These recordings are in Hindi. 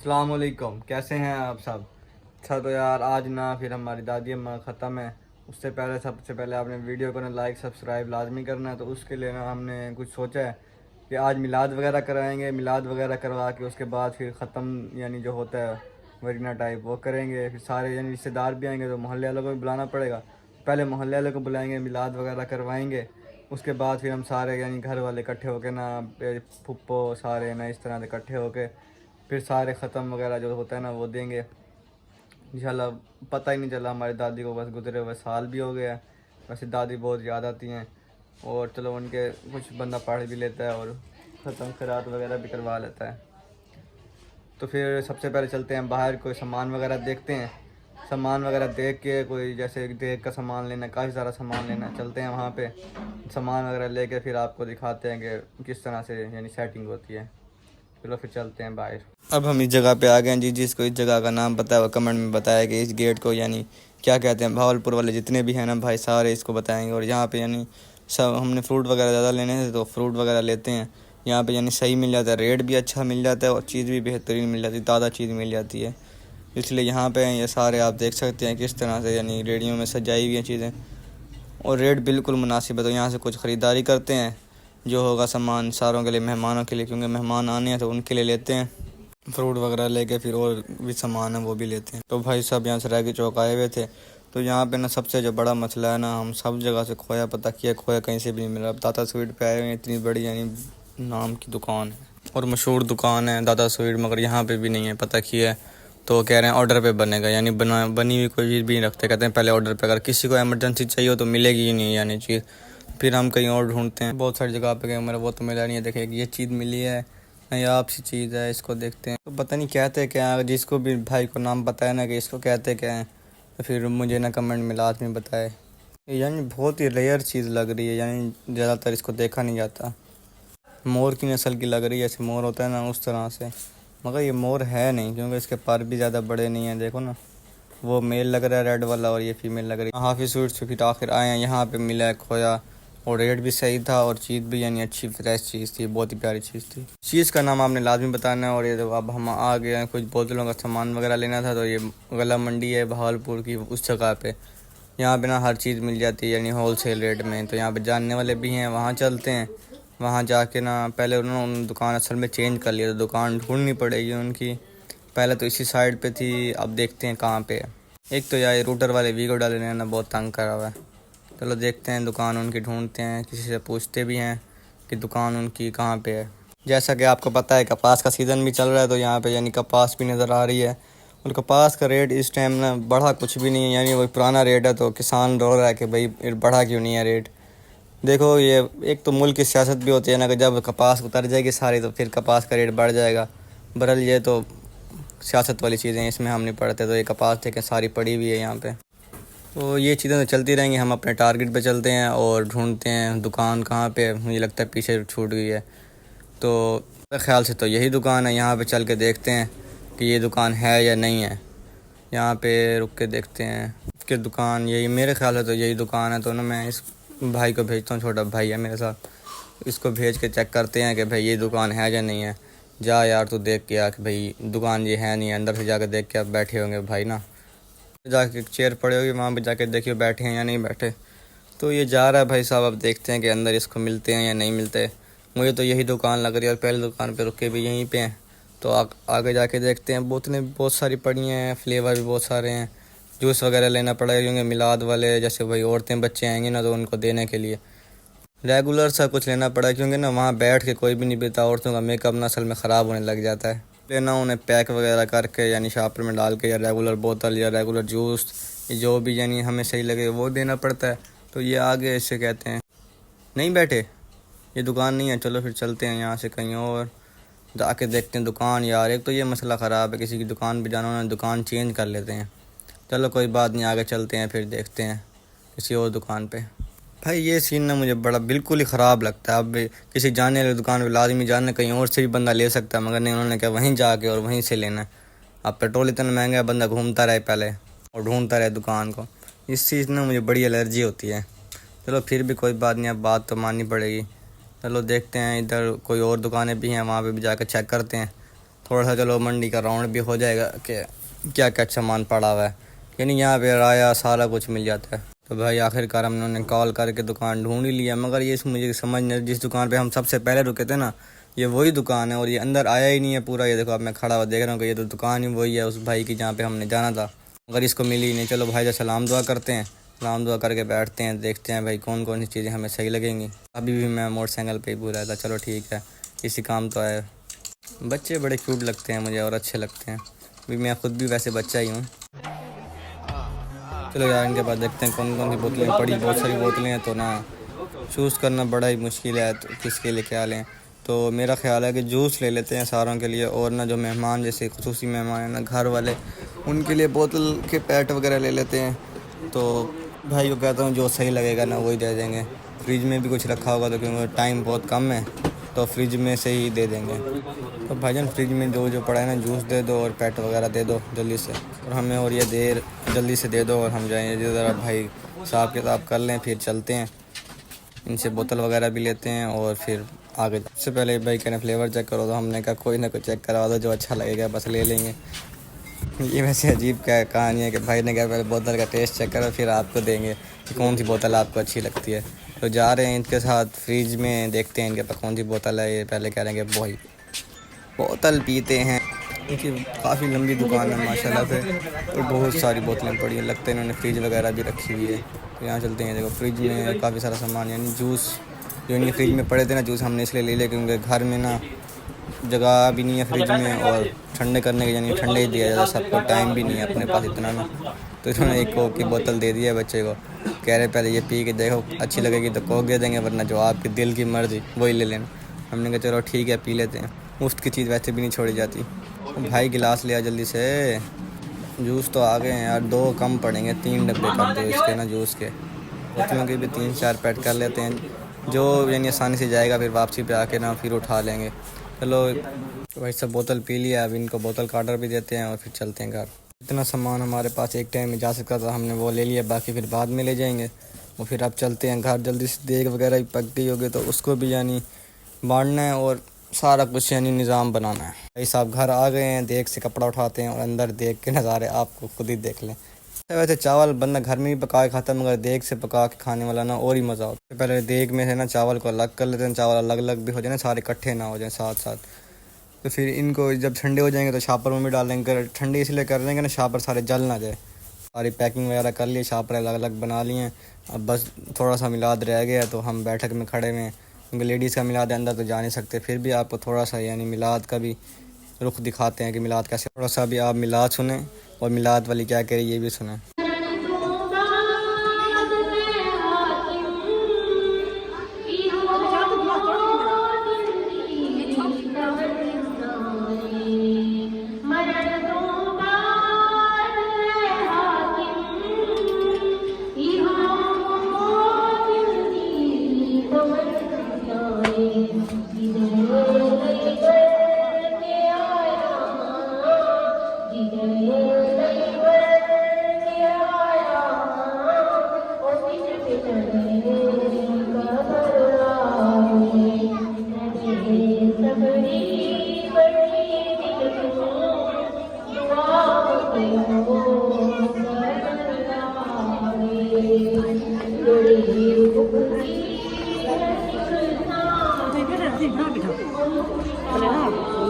अस्सलाम वालेकुम, कैसे हैं आप सब। अच्छा तो यार आज ना फिर हमारी दादी अम्मा ख़त्म है। उससे पहले सबसे पहले आपने वीडियो को ना लाइक सब्सक्राइब लाजमी करना है। तो उसके लिए ना हमने कुछ सोचा है कि आज मिलाद वगैरह कराएंगे। मिलाद वगैरह करवा के उसके बाद फिर ख़त्म यानी जो होता है वरीना टाइप वो करेंगे। फिर सारे यानी रिश्तेदार भी आएंगे तो मोहल्ले वालों को भी बुलाना पड़ेगा। पहले मोहल्ले वालों को बुलाएंगे, मिलाद वगैरह करवाएंगे। उसके बाद फिर हम सारे यानी घर वाले इकट्ठे होके ना फुप्पो सारे ना इस तरह से इकट्ठे होके फिर सारे ख़त्म वगैरह जो होता है ना वो देंगे इंशाल्लाह। पता ही नहीं चला हमारी दादी को, बस गुजरे हुए साल भी हो गया। वैसे दादी बहुत याद आती हैं और चलो उनके कुछ बंदा पढ़ भी लेता है और ख़त्म खैरात वगैरह भी करवा लेता है। तो फिर सबसे पहले चलते हैं बाहर, कोई सामान वगैरह देखते हैं। सामान वगैरह देख के कोई जैसे देख का सामान लेना, काफ़ी सारा सामान लेना, चलते हैं वहाँ पे सामान वगैरह लेके फिर आपको दिखाते हैं कि किस तरह से यानी सेटिंग होती है। चलो फिर चलते हैं बाहर। अब हम इस जगह पे आ गए हैं जी। जिसको इस जगह का नाम पता है वो कमेंट में बताया कि इस गेट को यानी क्या कहते हैं। भावलपुर वाले जितने भी हैं ना भाई सारे इसको बताएंगे। और यहाँ पे यानी सब हमने फ्रूट वगैरह ज़्यादा लेने थे तो फ्रूट वगैरह लेते हैं यहाँ पे। यानी सही मिल जाता है, रेट भी अच्छा मिल जाता है और चीज़ भी बेहतरीन मिल जाती है, ताज़ा चीज़ मिल जाती है। इसलिए यहाँ पे ये सारे आप देख सकते हैं किस तरह से यानी रेडियो में सजाई हुई हैं चीज़ें और रेट बिल्कुल मुनासिब है। तो यहाँ से कुछ ख़रीदारी करते हैं, जो होगा सामान सारों के लिए, मेहमानों के लिए, क्योंकि मेहमान आने हैं तो उनके लिए लेते हैं। फ्रूट वगैरह लेके फिर और भी सामान है वो भी लेते हैं। तो भाई साहब यहाँ से रागी चौक आए हुए थे। तो यहाँ पे ना सबसे जो बड़ा मसला है ना, हम सब जगह से खोया पता किया, खोया कहीं से भी नहीं मिला। अब दादा स्वीट पे आए हुए हैं, इतनी बड़ी यानी नाम की दुकान है और मशहूर दुकान है दादा स्वीट, मगर यहाँ पे भी नहीं है पता किया है। तो कह रहे हैं ऑर्डर पे बनेगा, यानी बनी हुई कोई चीज़ भी नहीं रखते। कहते हैं पहले ऑर्डर पे, अगर किसी को इमरजेंसी चाहिए हो तो मिलेगी ही नहीं यानी चीज़। फिर हम कहीं और ढूंढते हैं, बहुत सारी जगह पे गए, मेरा वो तो मिला नहीं है। देखे ये चीज़ मिली है, नहीं आपसी चीज़ है, इसको देखते हैं। तो पता नहीं कहते क्या है, जिसको भी भाई को नाम पता है ना कि इसको कहते क्या है तो फिर मुझे ना कमेंट में लास्ट में बताए। यानी बहुत ही रेयर चीज़ लग रही है, यानी ज़्यादातर इसको देखा नहीं जाता। मोर की नस्ल की लग रही है, जैसे मोर होता है ना उस तरह से, मगर ये मोर है नहीं क्योंकि इसके पर भी ज़्यादा बड़े नहीं हैं। देखो ना, वो मेल लग रहा है रेड वाला और ये फीमेल लग रही है। हाफिज़ स्वीट से फिर आखिर आए हैं, यहाँ पे मिला है खोया और रेट भी सही था और चीज़ भी यानी अच्छी फ्रेश चीज़ थी, बहुत ही प्यारी चीज़ थी। चीज़ का नाम आपने लाजमी बताना है। और ये तो अब हम आ गए हैं, कुछ बोतलों का सामान वगैरह लेना था। तो ये गला मंडी है भावलपुर की, उस जगह पे यहाँ पे ना हर चीज़ मिल जाती है यानी होल सेल रेट में। तो यहाँ पे जानने वाले भी हैं, वहाँ चलते हैं। वहाँ जाके ना पहले उन्होंने दुकान असल में चेंज कर लिया, तो दुकान ढूंढनी पड़ेगी उनकी। पहले तो इसी साइड पे थी, अब देखते हैं कहाँ पे है। एक तो यार रूटर वाले वीगो डाले ने ना बहुत तंग करा हुआ है। चलो देखते हैं, दुकान उनकी ढूंढते हैं, किसी से पूछते भी हैं कि दुकान उनकी कहाँ पे है। जैसा कि आपको पता है कपास का सीज़न भी चल रहा है, तो यहाँ पे यानी कपास भी नज़र आ रही है। और कपास का रेट इस टाइम ना बढ़ा कुछ भी नहीं है, यानी वही पुराना रेट है। तो किसान रो रहा है कि भाई बढ़ा क्यों नहीं है रेट। देखो ये एक तो मुल्क की सियासत भी होती है ना कि जब कपास उतर जाएगी सारी तो फिर कपास का रेट बढ़ जाएगा। बहरहाल ये तो सियासत वाली चीज़ें, इसमें हम नहीं पढ़ते। तो ये कपास देखें सारी पड़ी हुई है यहाँ पे। तो ये चीज़ें तो चलती रहेंगी, हम अपने टारगेट पे चलते हैं और ढूंढते हैं दुकान कहाँ पे है। मुझे लगता है पीछे छूट गई है, तो मेरे ख़्याल से तो यही दुकान है। यहाँ पे चल के देखते हैं कि ये दुकान है या नहीं है। यहाँ पे रुक के देखते हैं कि दुकान यही, मेरे ख्याल से तो यही दुकान है। तो ना मैं इस भाई को भेजता हूँ, छोटा भाई है मेरे साथ, इसको भेज के चेक करते हैं कि भाई ये दुकान है या नहीं है। जा यार तू देख के आ कि भाई दुकान ये है नहीं है, अंदर से जाकर देख के आप बैठे होंगे भाई ना, जाके चेयर पड़े होगी वहाँ पे जाके देखिए बैठे हैं या नहीं बैठे। तो ये जा रहा है भाई साहब, अब देखते हैं कि अंदर इसको मिलते हैं या नहीं मिलते। मुझे तो यही दुकान लग रही है और पहले दुकान पे रुके भी यहीं पे हैं। तो आगे जाके देखते हैं। बोतलें भी बहुत सारी पड़ी हैं, फ्लेवर भी बहुत सारे हैं। जूस वगैरह लेना पड़ेगा क्योंकि मिलाद वाले जैसे भाई औरतें बच्चे आएंगे ना तो उनको देने के लिए रेगुलर सा कुछ लेना पड़ा, क्योंकि ना वहाँ बैठ के कोई भी नहीं पीता। औरतों का मेकअप ना असल में ख़राब होने लग जाता है। लेना उन्हें पैक वगैरह करके यानी शापर में डाल के, या रेगुलर बोतल या रेगुलर जूस जो भी यानी हमें सही लगे वो देना पड़ता है। तो ये आगे इसे कहते हैं नहीं बैठे, ये दुकान नहीं है। चलो फिर चलते हैं यहाँ से कहीं और जाके देखते हैं दुकान। यार एक तो ये मसला ख़राब है, किसी की दुकान पे जाना हो ना दुकान चेंज कर लेते हैं। चलो कोई बात नहीं, आगे चलते हैं फिर देखते हैं किसी और दुकान पे। भाई ये सीन ना मुझे बड़ा बिल्कुल ही ख़राब लगता है। अब भी किसी जाने वाली दुकान पे लाजमी जाना, कहीं और से भी बंदा ले सकता है, मगर नहीं, उन्होंने क्या वहीं जाके और वहीं से लेना है। अब पेट्रोल इतना महंगा है, बंदा घूमता रहे पहले और ढूंढता रहे दुकान को। इस चीज़ में मुझे बड़ी एलर्जी होती है। चलो फिर भी कोई बात नहीं, अब बात तो माननी पड़ेगी। चलो देखते हैं, इधर कोई और दुकानें भी हैं, वहाँ पे भी जाकर चेक करते हैं। थोड़ा सा चलो मंडी का राउंड भी हो जाएगा कि क्या क्या सामान पड़ा हुआ है, यानी यहाँ पे राया सारा कुछ मिल जाता है। तो भाई आखिरकार हम लोगों ने कॉल करके दुकान ढूंढ ही लिया, मगर ये मुझे समझ नहीं, जिस दुकान पे हम सबसे पहले रुके थे ना, ये वही दुकान है और ये अंदर आया ही नहीं है पूरा। ये देखो अब मैं खड़ा हुआ देख रहा हूँ कि ये तो दुकान ही वही है उस भाई की जहाँ पे हमने जाना था, मगर इसको मिली ही नहीं। चलो भाई जब सलाम दुआ करते हैं, सलाम दुआ करके बैठते हैं, देखते हैं भाई कौन कौन सी चीज़ें हमें सही लगेंगी। अभी भी मैं मोटरसाइकिल पे ही भूल रहा था। चलो ठीक है, इसी काम तो आए। बच्चे बड़े क्यूट लगते हैं मुझे और अच्छे लगते हैं, भी मैं खुद भी वैसे बच्चा ही हूँ। चलो यार इनके पास देखते हैं कौन कौन सी बोतलें पड़ी, बहुत सारी बोतलें हैं तो ना चूज़ करना बड़ा ही मुश्किल है, तो किसके लिए क्या लें। तो मेरा ख्याल है कि जूस ले लेते हैं सारों के लिए, और ना जो मेहमान जैसे खुसूसी मेहमान हैं ना घर वाले, उनके लिए बोतल के पैट वगैरह ले लेते हैं। तो भाई को कहता हूँ जो सही लगेगा ना वही दे देंगे। फ्रिज में भी कुछ रखा होगा तो क्योंकि टाइम बहुत कम है तो फ्रिज में से ही दे देंगे। तो भाईजान फ्रिज में जो पड़ा है ना जूस दे दो और पैट वगैरह दे दो जल्दी से, और हमें और ये देर जल्दी से दे दो और हम जाएंगे ज़रा भाई हिसाब किताब कर लें, फिर चलते हैं। इनसे बोतल वगैरह भी लेते हैं और फिर आगे। सबसे पहले भाई कह रहे फ्लेवर चेक करो, तो हमने कहा कोई ना कोई चेक करवा दो, जो अच्छा लगेगा बस ले लेंगे। ये वैसे अजीब क्या कहानी है कि भाई ने कहा पहले बोतल का टेस्ट चेक करो फिर आपको देंगे कि कौन सी बोतल आपको अच्छी लगती है। तो जा रहे हैं इनके साथ फ्रिज में, देखते हैं इनके पास कौन सी बोतल है। ये पहले कह रहे हैं कि वही बोतल पीते हैं। इनकी काफ़ी लंबी दुकान है माशाल्लाह से, और बहुत सारी बोतलें पड़ी हैं, लगता है इन्होंने फ्रिज वगैरह भी रखी हुई है। तो यहाँ चलते हैं, देखो फ्रिज में काफ़ी सारा सामान, यानी जूस जो इनके फ्रिज में पड़े थे ना जूस, हमने इसलिए ले लिया क्योंकि घर में ना जगह भी नहीं है फ्रिज में, और ठंडे करने के यानी ठंडे ही दिया जाता, सबको टाइम भी नहीं है अपने पास इतना ना। तो इन्होंने एक कोक की बोतल दे दी है बच्चे को, कह रहे पहले ये पी के देखो अच्छी लगेगी तो कोक दे देंगे, वरना जो आपके दिल की मर्ज़ी वही ले लेना। हमने कहा चलो ठीक है पी लेते हैं, मुफ्त की चीज़ वैसे भी नहीं छोड़ी जाती। तो भाई गिलास लिया जल्दी से, जूस तो आ गए हैं यार, 2 कम पड़ेंगे, 3 डब्बे कर दो इसके ना जूस के, बोतलों के भी 3-4 पैट कर लेते हैं, जो यानी आसानी से जाएगा, फिर वापसी पे आके ना फिर उठा लेंगे। चलो भाई सब बोतल पी लिया, अब इनको बोतल का ऑर्डर भी देते हैं और फिर चलते हैं घर। इतना सामान हमारे पास एक टाइम में जा सकता था, हमने वो ले लिया, बाकी फिर बाद में ले जाएंगे। और फिर अब चलते हैं घर, जल्दी से देग वगैरह भी पक गई होगी तो उसको भी यानी बांटना है और सारा कुछ यानी निज़ाम बनाना है। भाई साहब घर आ गए हैं, देग से कपड़ा उठाते हैं और अंदर देग के नज़ारे आपको खुद ही देख लें। वैसे चावल बंदा घर में भी पका के खाता है, मगर देग से पका के खाने वाला ना और ही मज़ा होता है। पहले देग में से ना चावल को अलग कर लेते हैं, चावल अलग अलग भी हो जाए ना, सारे इकट्ठे ना हो जाए साथ साथ। तो फिर इनको जब ठंडे हो जाएंगे तो शापर में भी डाल देंगे, ठंडे इसलिए कर देंगे ना शापर सारे जल ना जाए। सारी पैकिंग वगैरह कर लिए, शापर अलग अलग बना लिए हैं। अब बस थोड़ा सा मिलाद रह गया तो हम बैठक में खड़े हुए हैं, क्योंकि लेडीज़ का मिलाद अंदर तो जा नहीं सकते, फिर भी आपको थोड़ा सा यानी मिलाद का भी रुख दिखाते हैं कि मिलाद कैसे। थोड़ा सा भी आप मिलाद सुने और मिलाद वाली क्या कह रही है ये भी सुने।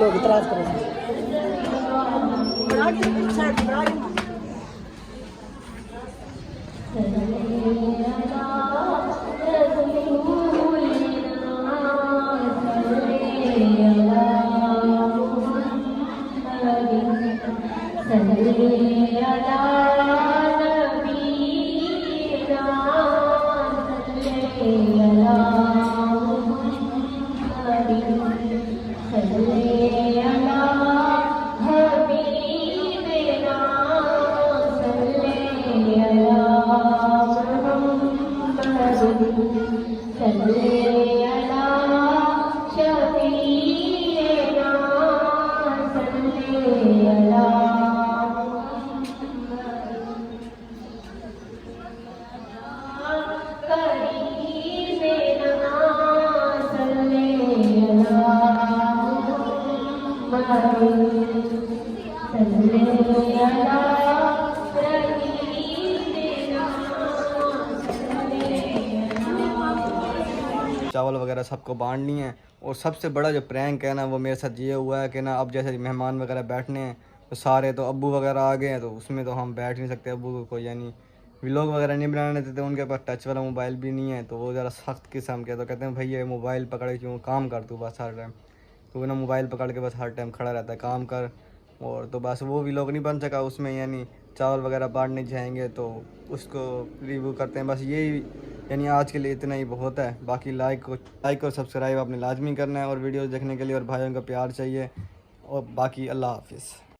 लोग इतराज करेंगे। चावल वगैरह सबको बांटनी है। और सबसे बड़ा जो प्रैंक है ना वो मेरे साथ ये हुआ है कि ना अब जैसे मेहमान वगैरह बैठने हैं तो सारे तो अब्बू वगैरह आ गए हैं, तो उसमें तो हम बैठ नहीं सकते अब्बू को कोई यानी व्लॉग वगैरह नहीं बनाने देते, उनके पास टच वाला मोबाइल भी नहीं है, तो वो ज़रा सख्त किस्म के, तो कहते हैं भैया मोबाइल पकड़ क्यों काम कर तू बस हर टाइम। तो वो ना मोबाइल पकड़ के बस हर टाइम खड़ा रहता है काम कर। और तो बस वो व्लॉग नहीं बन सका उसमें, यानी चावल वगैरह बांटने जाएंगे तो उसको रिव्यू करते हैं। बस यही यानी आज के लिए इतना ही बहुत है। बाकी लाइक और सब्सक्राइब आपने लाजमी करना है और वीडियोस देखने के लिए, और भाइयों का प्यार चाहिए। और बाकी अल्लाह हाफिज़।